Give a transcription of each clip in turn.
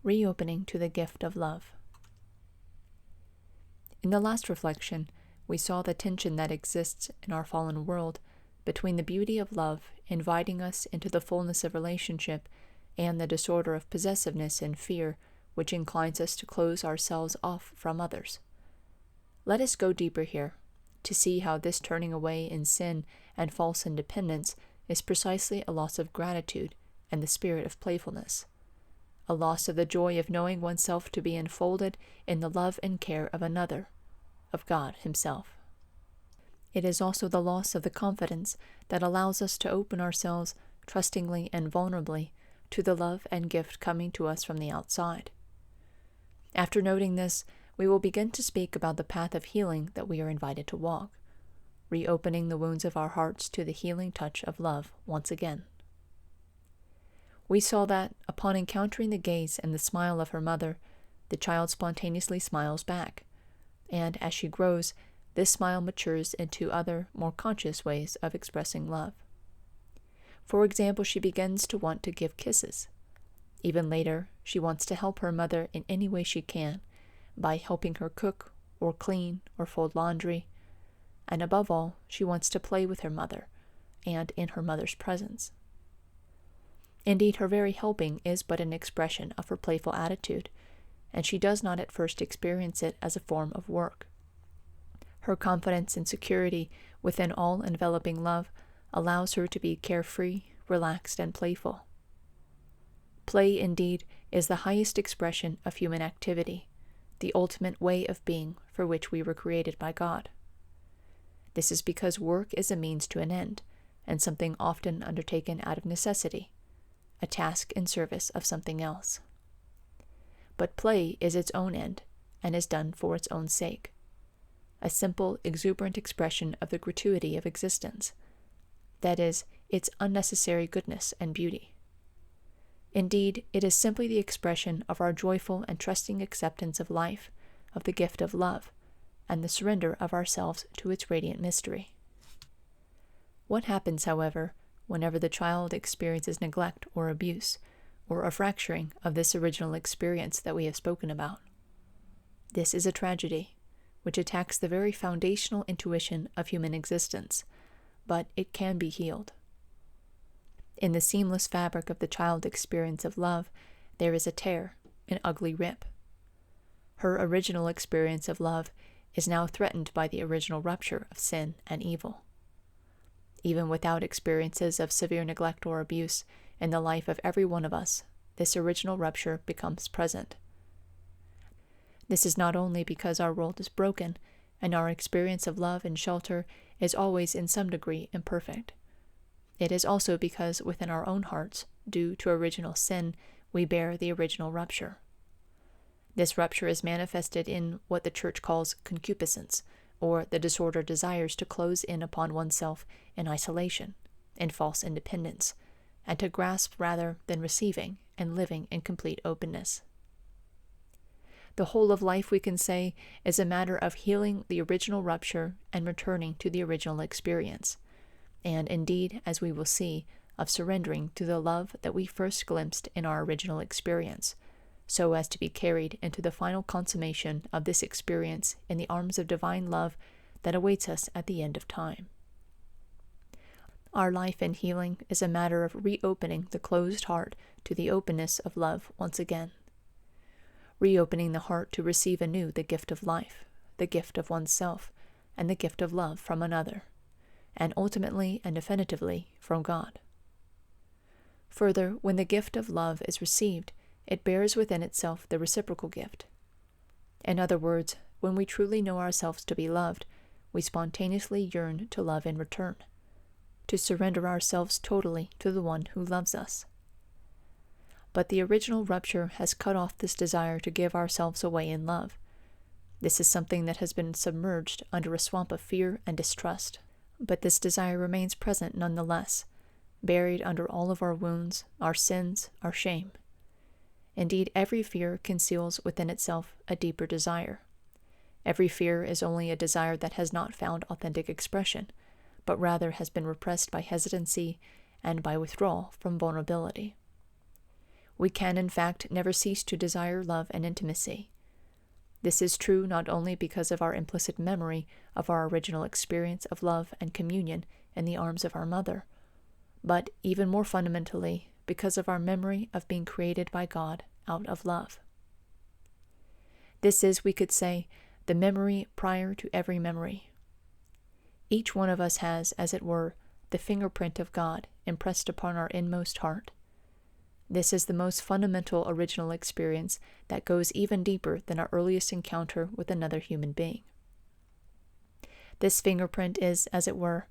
reopening to the gift of love. In the last reflection, we saw the tension that exists in our fallen world between the beauty of love inviting us into the fullness of relationship and the disorder of possessiveness and fear which inclines us to close ourselves off from others. Let us go deeper here to see how this turning away in sin and false independence is precisely a loss of gratitude and the spirit of playfulness, a loss of the joy of knowing oneself to be enfolded in the love and care of another, of God Himself. It is also the loss of the confidence that allows us to open ourselves trustingly and vulnerably to the love and gift coming to us from the outside. After noting this, we will begin to speak about the path of healing that we are invited to walk, reopening the wounds of our hearts to the healing touch of love once again. We saw that, upon encountering the gaze and the smile of her mother, the child spontaneously smiles back, and as she grows, this smile matures into other, more conscious ways of expressing love. For example, she begins to want to give kisses. Even later, she wants to help her mother in any way she can, by helping her cook, or clean, or fold laundry, and above all, she wants to play with her mother, and in her mother's presence. Indeed, her very helping is but an expression of her playful attitude, and she does not at first experience it as a form of work. Her confidence and security within all-enveloping love allows her to be carefree, relaxed, and playful. Play, indeed, is the highest expression of human activity, the ultimate way of being for which we were created by God. This is because work is a means to an end, and something often undertaken out of necessity, a task in service of something else. But play is its own end, and is done for its own sake, a simple, exuberant expression of the gratuity of existence, that is, its unnecessary goodness and beauty. Indeed, it is simply the expression of our joyful and trusting acceptance of life, of the gift of love, and the surrender of ourselves to its radiant mystery. What happens, however, whenever the child experiences neglect or abuse, or a fracturing of this original experience that we have spoken about? This is a tragedy, which attacks the very foundational intuition of human existence, but it can be healed. In the seamless fabric of the child experience of love, there is a tear, an ugly rip. Her original experience of love is now threatened by the original rupture of sin and evil. Even without experiences of severe neglect or abuse in the life of every one of us, this original rupture becomes present. This is not only because our world is broken, and our experience of love and shelter is always in some degree imperfect. It is also because within our own hearts, due to original sin, we bear the original rupture. This rupture is manifested in what the Church calls concupiscence, or the disordered desires to close in upon oneself in isolation, in false independence, and to grasp rather than receiving and living in complete openness. The whole of life, we can say, is a matter of healing the original rupture and returning to the original experience, and indeed, as we will see, of surrendering to the love that we first glimpsed in our original experience, so as to be carried into the final consummation of this experience in the arms of divine love that awaits us at the end of time. Our life in healing is a matter of reopening the closed heart to the openness of love once again, reopening the heart to receive anew the gift of life, the gift of oneself, and the gift of love from another, and ultimately and definitively from God. Further, when the gift of love is received, it bears within itself the reciprocal gift. In other words, when we truly know ourselves to be loved, we spontaneously yearn to love in return, to surrender ourselves totally to the one who loves us. But the original rupture has cut off this desire to give ourselves away in love. This is something that has been submerged under a swamp of fear and distrust. But this desire remains present nonetheless, buried under all of our wounds, our sins, our shame. Indeed, every fear conceals within itself a deeper desire. Every fear is only a desire that has not found authentic expression, but rather has been repressed by hesitancy and by withdrawal from vulnerability. We can, in fact, never cease to desire love and intimacy. This is true not only because of our implicit memory of our original experience of love and communion in the arms of our mother, but even more fundamentally because of our memory of being created by God out of love. This is, we could say, the memory prior to every memory. Each one of us has, as it were, the fingerprint of God impressed upon our inmost heart. This is the most fundamental original experience that goes even deeper than our earliest encounter with another human being. This fingerprint is, as it were,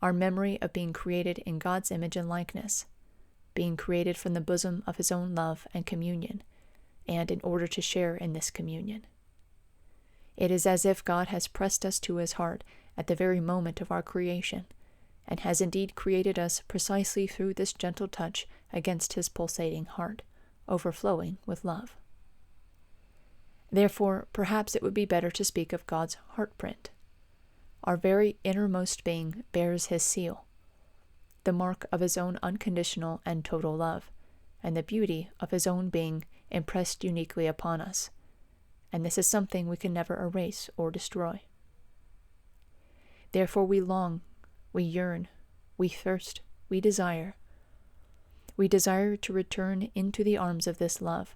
our memory of being created in God's image and likeness, being created from the bosom of His own love and communion, and in order to share in this communion. It is as if God has pressed us to His heart at the very moment of our creation, and has indeed created us precisely through this gentle touch against His pulsating heart, overflowing with love. Therefore, perhaps it would be better to speak of God's heartprint. Our very innermost being bears His seal, the mark of His own unconditional and total love, and the beauty of His own being impressed uniquely upon us, and this is something we can never erase or destroy. Therefore we long, we yearn, we thirst, we desire. We desire to return into the arms of this love,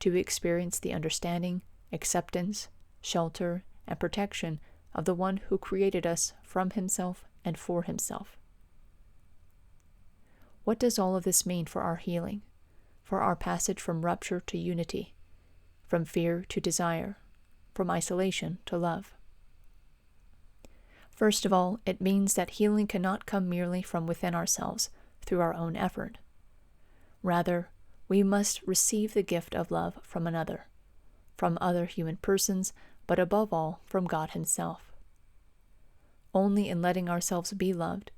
to experience the understanding, acceptance, shelter, and protection of the one who created us from Himself and for Himself. What does all of this mean for our healing, for our passage from rupture to unity, from fear to desire, from isolation to love? First of all, it means that healing cannot come merely from within ourselves through our own effort. Rather, we must receive the gift of love from another, from other human persons, but above all from God Himself. Only in letting ourselves be loved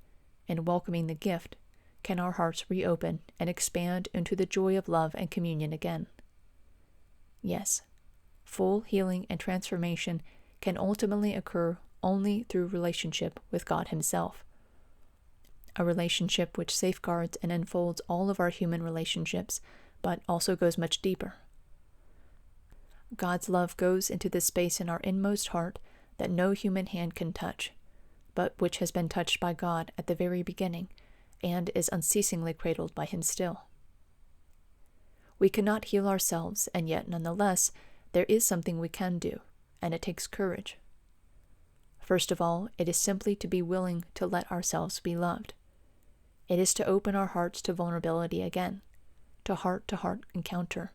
and welcoming the gift can our hearts reopen and expand into the joy of love and communion again. Yes, full healing and transformation can ultimately occur only through relationship with God Himself, a relationship which safeguards and enfolds all of our human relationships, but also goes much deeper. God's love goes into the space in our inmost heart that no human hand can touch, but which has been touched by God at the very beginning, and is unceasingly cradled by Him still. We cannot heal ourselves, and yet, nonetheless, there is something we can do, and it takes courage. First of all, it is simply to be willing to let ourselves be loved. It is to open our hearts to vulnerability again, to heart-to-heart encounter,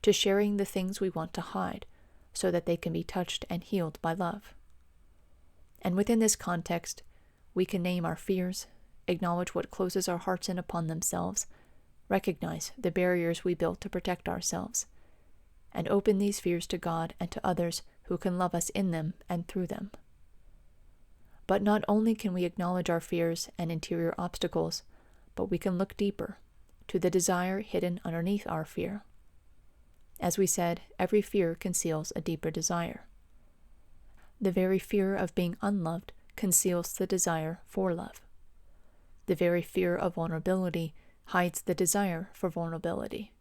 to sharing the things we want to hide, so that they can be touched and healed by love. And within this context, we can name our fears, acknowledge what closes our hearts in upon themselves, recognize the barriers we built to protect ourselves, and open these fears to God and to others who can love us in them and through them. But not only can we acknowledge our fears and interior obstacles, but we can look deeper, to the desire hidden underneath our fear. As we said, every fear conceals a deeper desire. The very fear of being unloved conceals the desire for love. The very fear of vulnerability hides the desire for vulnerability.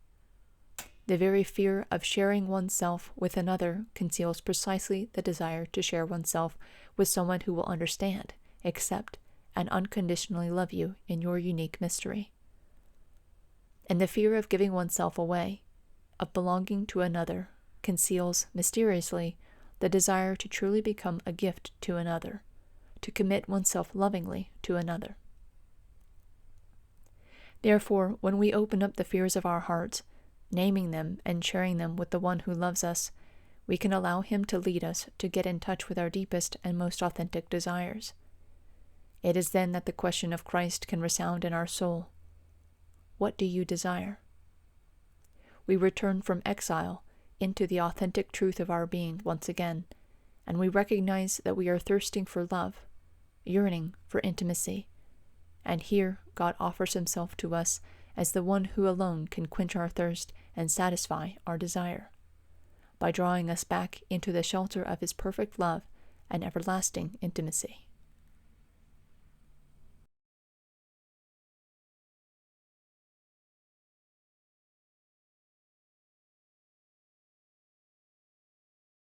The very fear of sharing oneself with another conceals precisely the desire to share oneself with someone who will understand, accept, and unconditionally love you in your unique mystery. And the fear of giving oneself away, of belonging to another, conceals, mysteriously, the desire to truly become a gift to another, to commit oneself lovingly to another. Therefore, when we open up the fears of our hearts, naming them and sharing them with the one who loves us, we can allow Him to lead us to get in touch with our deepest and most authentic desires. It is then that the question of Christ can resound in our soul. What do you desire? We return from exile into the authentic truth of our being once again, and we recognize that we are thirsting for love, yearning for intimacy, and here God offers Himself to us as the one who alone can quench our thirst and satisfy our desire, by drawing us back into the shelter of His perfect love and everlasting intimacy.